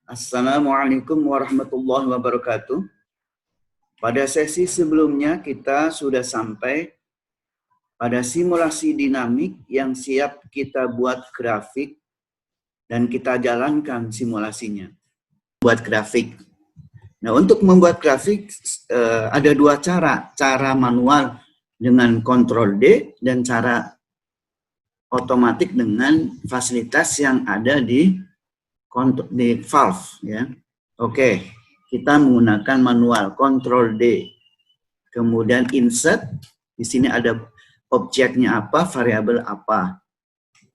Assalamualaikum warahmatullahi wabarakatuh. Pada sesi sebelumnya kita sudah sampai pada simulasi dinamik yang siap kita buat grafik dan kita jalankan simulasinya. Buat grafik. Nah, untuk membuat grafik ada dua cara. Cara manual dengan Ctrl D dan cara otomatis dengan fasilitas yang ada di Valve ya. Oke, kita menggunakan manual Ctrl D. Kemudian insert, di sini ada objeknya apa, variabel apa.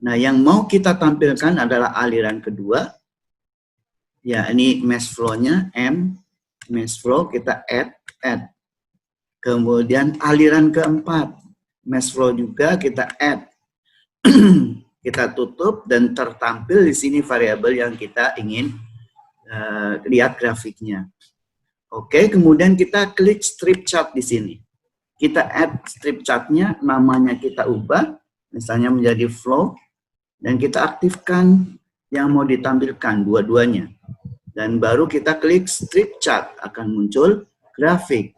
Nah, yang mau kita tampilkan adalah aliran kedua. Ya, ini mesh flow-nya mesh flow kita add. Kemudian aliran keempat, mesh flow juga kita add. Kita tutup dan tertampil di sini variabel yang kita ingin lihat grafiknya. Oke, kemudian kita klik strip chart di sini. Kita add strip chartnya, namanya kita ubah, misalnya menjadi flow, dan kita aktifkan yang mau ditampilkan dua-duanya. Dan baru kita klik strip chart, akan muncul grafik.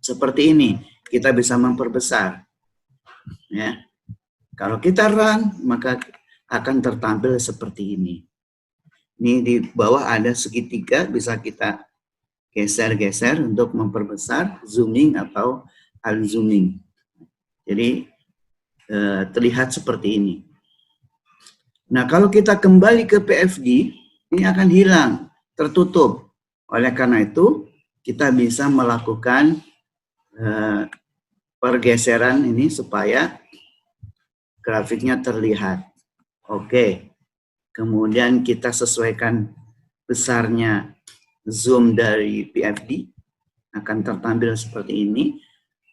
Seperti ini, kita bisa memperbesar. Ya. Kalau kita run, maka akan tertampil seperti ini. Ini di bawah ada segitiga, bisa kita geser-geser untuk memperbesar, zooming atau unzooming. Jadi terlihat seperti ini. Nah, kalau kita kembali ke PFD, ini akan hilang, tertutup. Oleh karena itu, kita bisa melakukan pergeseran ini supaya grafiknya terlihat. Oke. Kemudian kita sesuaikan besarnya zoom dari PFD, akan tertampil seperti ini,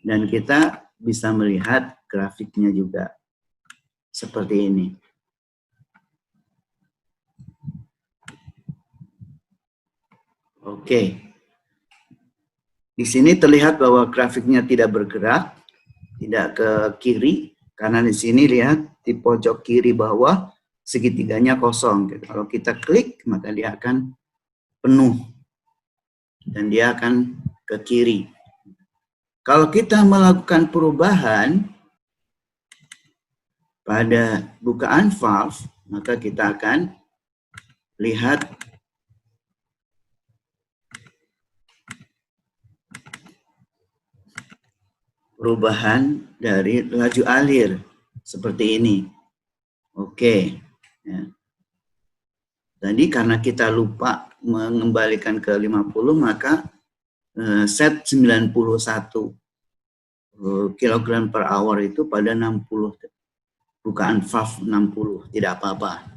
dan kita bisa melihat grafiknya juga seperti ini. Oke. Di sini terlihat bahwa grafiknya tidak bergerak, tidak ke kiri, karena di sini lihat di pojok kiri bawah segitiganya kosong. Kalau kita klik, maka dia akan penuh. Dan dia akan ke kiri. Kalau kita melakukan perubahan pada bukaan valve, maka kita akan lihat perubahan dari laju alir seperti ini. Oke. Ya. Tadi karena kita lupa mengembalikan ke 50, maka set 91 kg per hour itu pada 60, bukaan valve 60, tidak apa-apa.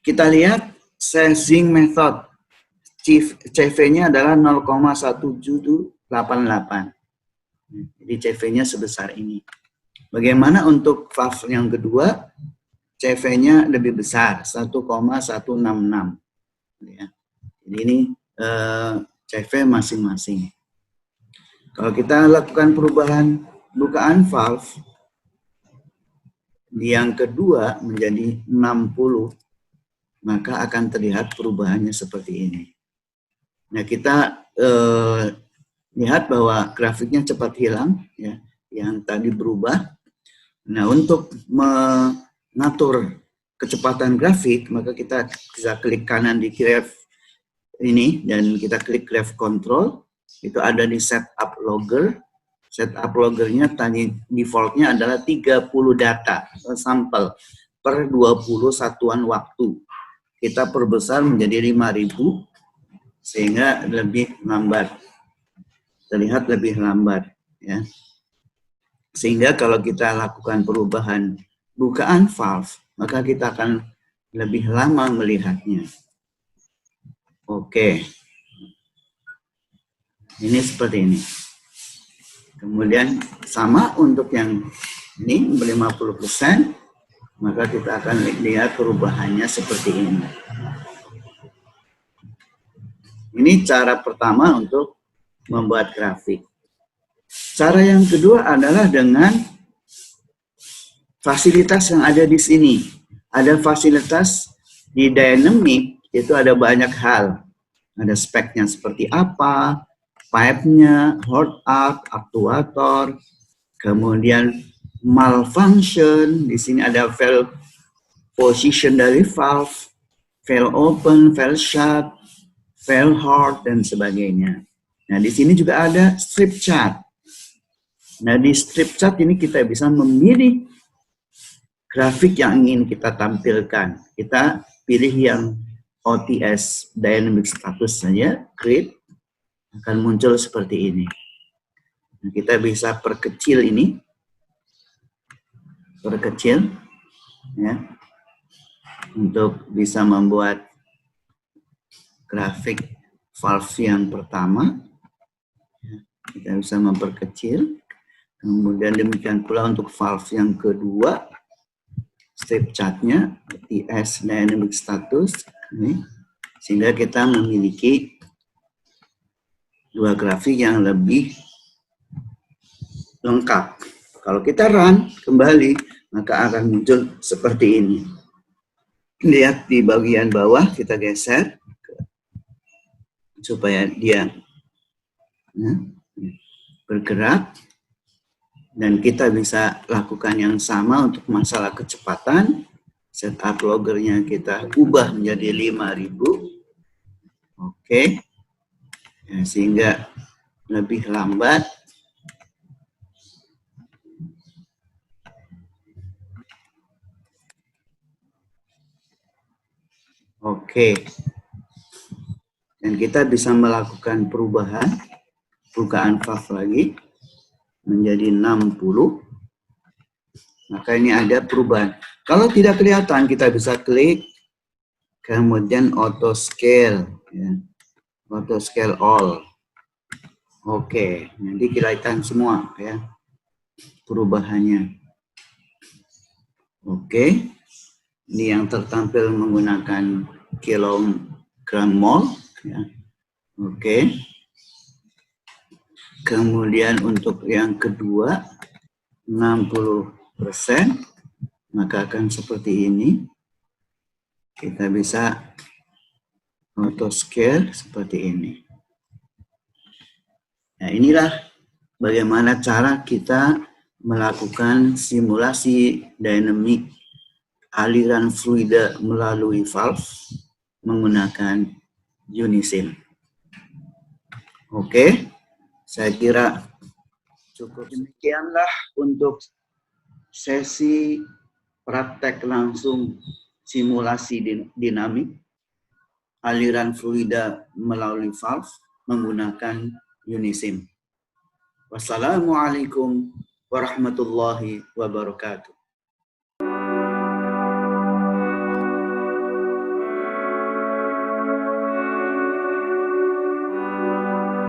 Kita lihat sizing method, CV-nya adalah 0,1788. Jadi CV-nya sebesar ini. Bagaimana untuk valve yang kedua? CV-nya lebih besar, 1,166. Ya. Jadi ini CV masing-masing. Kalau kita lakukan perubahan bukaan valve, yang kedua menjadi 60, maka akan terlihat perubahannya seperti ini. Nah, kita lihat bahwa grafiknya cepat hilang, ya, yang tadi berubah. Nah, untuk mengatur kecepatan grafik, maka kita bisa klik kanan di graph ini, dan kita klik graph control, itu ada di setup logger. Setup loggernya tadi defaultnya adalah 30 data, sampel, per 20 satuan waktu. Kita perbesar menjadi 5000, sehingga lebih lambat. Terlihat lebih lambat, ya. Sehingga kalau kita lakukan perubahan bukaan valve, maka kita akan lebih lama melihatnya. Oke. Ini seperti ini. Kemudian sama untuk yang ini 50%, maka kita akan lihat perubahannya seperti ini. Ini cara pertama untuk membuat grafik. Cara yang kedua adalah dengan fasilitas yang ada di sini. Ada fasilitas di dynamic itu ada banyak hal. Ada speknya seperti apa, pipe-nya, hot arc, aktuator, kemudian malfunction, di sini ada valve position dari valve, valve open, valve shut, valve hard, dan sebagainya. Nah, di sini juga ada strip chart. Nah, di strip chart ini kita bisa memilih grafik yang ingin kita tampilkan. Kita pilih yang OTS Dynamic Status saja, create, akan muncul seperti ini. Nah, kita bisa perkecil ini, perkecil, ya, untuk bisa membuat grafik valve yang pertama. Kita bisa memperkecil. Kemudian demikian pula untuk valve yang kedua, strip chartnya, OTS Dynamic Status, ini, sehingga kita memiliki dua grafik yang lebih lengkap. Kalau kita run kembali, maka akan muncul seperti ini. Lihat di bagian bawah, kita geser supaya dia bergerak, dan kita bisa lakukan yang sama untuk masalah kecepatan. Setup loggernya kita ubah menjadi 5000. Oke. Ya, sehingga lebih lambat. Oke. Dan kita bisa melakukan perubahan, bukaan valve lagi menjadi 60. Maka ini ada perubahan. Kalau tidak kelihatan, kita bisa klik, kemudian auto scale, ya. Auto scale all. Oke, nanti kelihatan semua ya perubahannya. Oke, ini yang tertampil menggunakan kilogram mol, ya. Oke. Kemudian untuk yang kedua 60%, maka akan seperti ini. Kita bisa auto scale seperti ini. Nah, inilah bagaimana cara kita melakukan simulasi dynamic aliran fluida melalui valve menggunakan Unisim. Oke, saya kira cukup. Demikianlah untuk sesi praktek langsung simulasi dinamik aliran fluida melalui valve menggunakan Unisim. Wassalamualaikum warahmatullahi wabarakatuh.